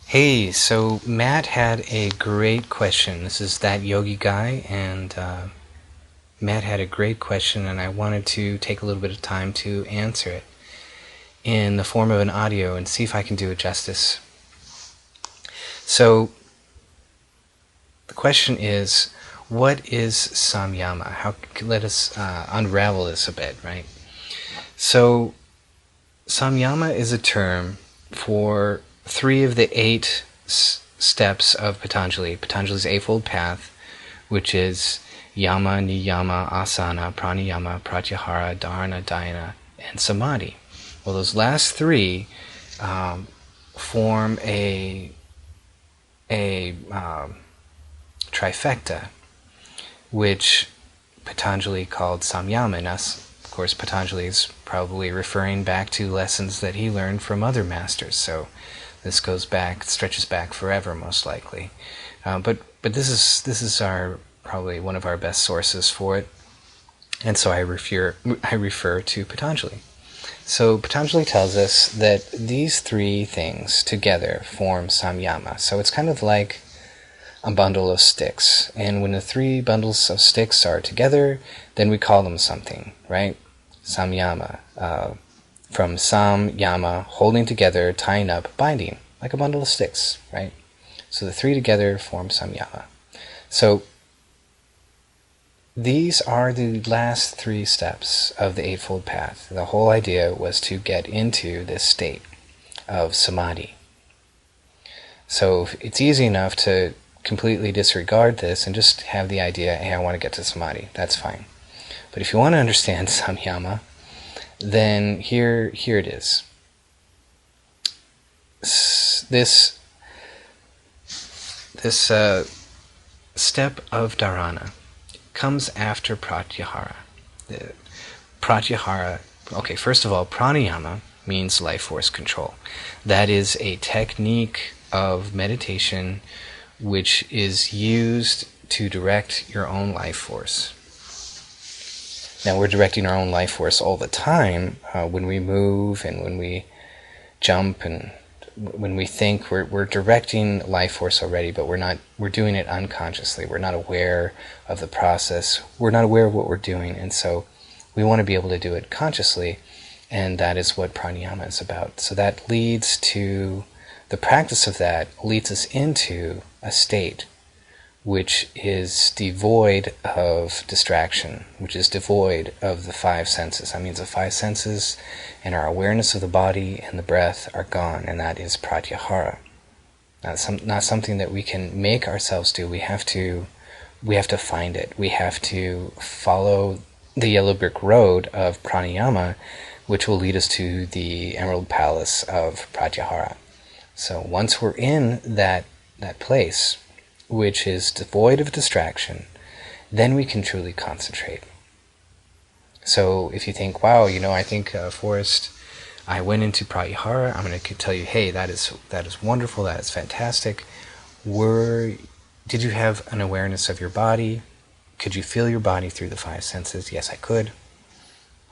Hey, so Matt had a great question. This is That Yogi Guy, and Matt had a great question, and I wanted to take a little bit of time to answer it in the form of an audio and see if I can do it justice. So, the question is, what is Samyama? Let us unravel this a bit, right? So, Samyama is a term for three of the eight steps of Patanjali, Patanjali's Eightfold Path, which is Yama, Niyama, Asana, Pranayama, Pratyahara, Dharana, Dhyana, and Samadhi. Well, those last three form a trifecta, which Patanjali called Samyama. And of course, Patanjali is probably referring back to lessons that he learned from other masters. So this goes back, stretches back forever, most likely. But this is our probably one of our best sources for it, and so I refer to Patanjali. So Patanjali tells us that these three things together form Samyama. So it's kind of like a bundle of sticks, and when the three bundles of sticks are together, then we call them something, right? Samyama. From Sam, Yama, holding together, tying up, binding, like a bundle of sticks, right? So the three together form Samyama. So these are the last three steps of the Eightfold Path. The whole idea was to get into this state of samadhi. So it's easy enough to completely disregard this and just have the idea, hey, I want to get to samadhi. That's fine. But if you want to understand Samyama, then here it is. This step of dharana comes after pratyahara. Pratyahara, okay, first of all, pranayama means life force control. That is a technique of meditation which is used to direct your own life force. Now, we're directing our own life force all the time when we move and when we jump and when we think. We're directing life force already, but we're doing it unconsciously. We're not aware of the process. We're not aware of what we're doing, and so we want to be able to do it consciously, and that is what pranayama is about. So that leads to the practice of that leads us into a state which is devoid of distraction, which is devoid of the five senses. That means the five senses and our awareness of the body and the breath are gone, and that is pratyahara. Not something that we can make ourselves do. We have to find it. We have to follow the yellow brick road of pranayama, which will lead us to the emerald palace of pratyahara. So once we're in that place, which is devoid of distraction, then we can truly concentrate. So if you think, wow, I think, Forrest, I went into pratyahara, I'm going to tell you, hey, that is wonderful, that is fantastic. Did you have an awareness of your body? Could you feel your body through the five senses? Yes, I could.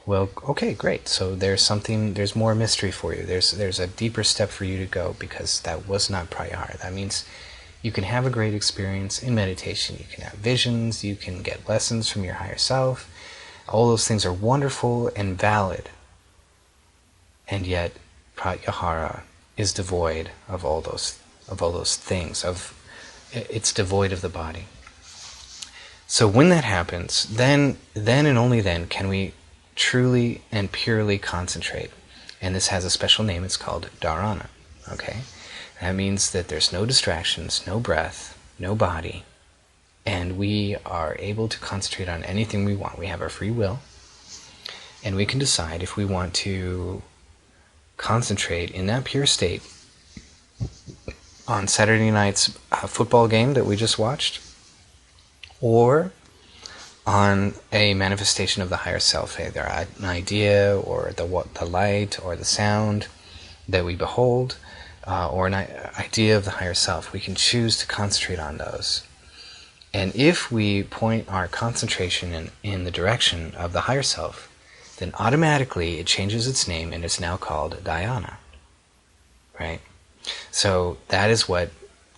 Well, okay, great. So there's more mystery for you. There's a deeper step for you to go, because that was not pratyahara. That means you can have a great experience in meditation. You can have visions. You can get lessons from your higher self. All those things are wonderful and valid. And yet, pratyahara is devoid of all those things. It's devoid of the body. So when that happens, then and only then can we truly and purely concentrate. And this has a special name. It's called dharana. Okay? That means that there's no distractions, no breath, no body, and we are able to concentrate on anything we want. We have our free will, and we can decide if we want to concentrate in that pure state on Saturday night's football game that we just watched, or on a manifestation of the higher self, either an idea or the light or the sound that we behold, or an idea of the higher self. We can choose to concentrate on those. And if we point our concentration in the direction of the higher self, then automatically it changes its name and it's now called dhyana. Right? So that is what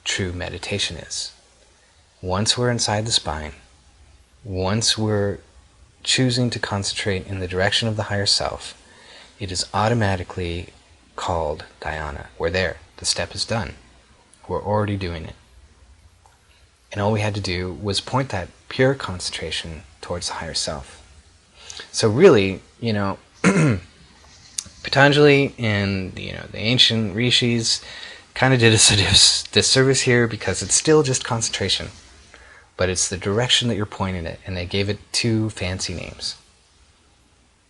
true meditation is. Once we're inside the spine, once we're choosing to concentrate in the direction of the higher self, it is automatically called dhyana. We're there. The step is done. We're already doing it. And all we had to do was point that pure concentration towards the higher self. So really, Patanjali and the ancient rishis kind of did us a disservice here, because it's still just concentration, but it's the direction that you're pointing it, and they gave it 2 fancy names,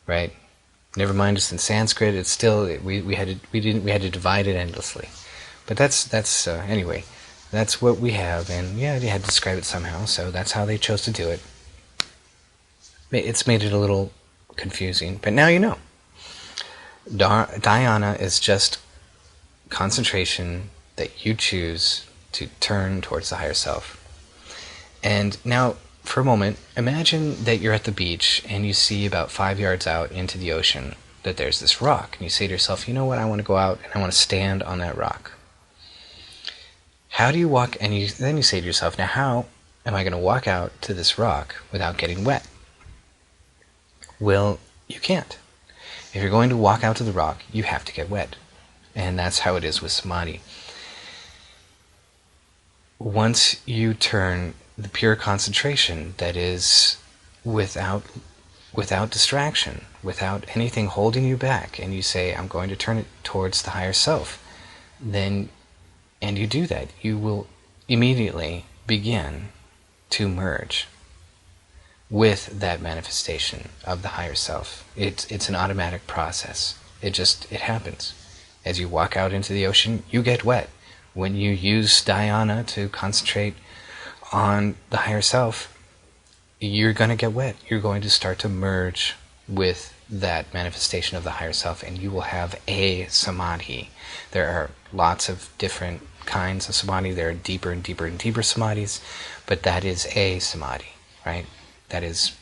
right? Never mind, it's in Sanskrit. It's still we had to divide it endlessly, but that's anyway. That's what we have, and yeah, they had to describe it somehow, so that's how they chose to do it. It's made it a little confusing, but now you know. Dhyana is just concentration that you choose to turn towards the higher self. And now, for a moment, imagine that you're at the beach and you see about 5 yards out into the ocean that there's this rock, and you say to yourself, you know what, I want to go out and I want to stand on that rock. How do you walk? And then you say to yourself, now how am I going to walk out to this rock without getting wet? Well, you can't. If you're going to walk out to the rock, you have to get wet. And that's how it is with samadhi. Once you turn the pure concentration, that is without distraction, without anything holding you back, and you say, I'm going to turn it towards the higher self, and you do that, you will immediately begin to merge with that manifestation of the higher self. It's an automatic process. It happens. As you walk out into the ocean, you get wet. When you use dhyana to concentrate on the higher self, you're going to get wet. You're going to start to merge with that manifestation of the higher self, and you will have a samadhi. There are lots of different kinds of samadhi. There are deeper and deeper and deeper samadhis, but that is a samadhi, right? That is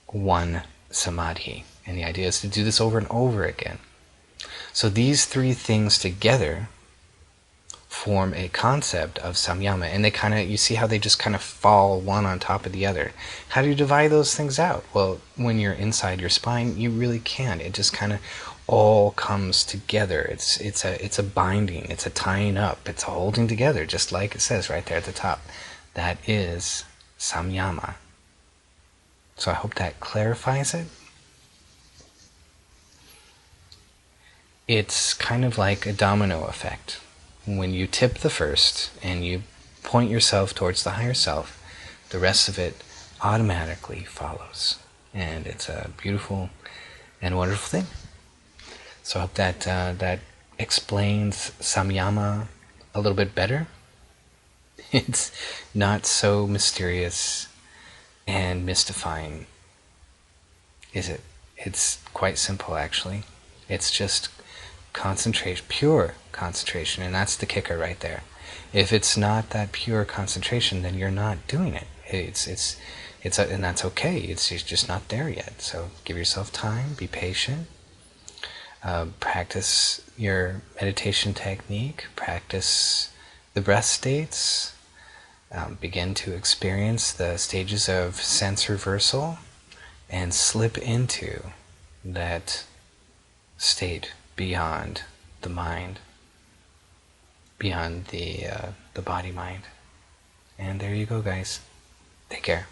one samadhi. And the idea is to do this over and over again. So these 3 things together form a concept of samyama, and you see how they just kind of fall one on top of the other. How do you divide those things out? Well, when you're inside your spine, you really can't. It just kind of all comes together. It's a binding, it's a tying up, it's a holding together, just like it says right there at the top. That is samyama. So I hope that clarifies it. It's kind of like a domino effect. When you tip the first and you point yourself towards the higher self, the rest of it automatically follows. And it's a beautiful and wonderful thing. So I hope that explains samyama a little bit better. It's not so mysterious and mystifying, is it? It's quite simple, actually. It's just concentration, pure concentration, and that's the kicker right there. If it's not that pure concentration, then you're not doing it. And that's okay. It's just not there yet. So give yourself time, be patient, practice your meditation technique, practice the breath states, begin to experience the stages of sense reversal, and slip into that state beyond the mind, beyond the body-mind. And there you go, guys. Take care.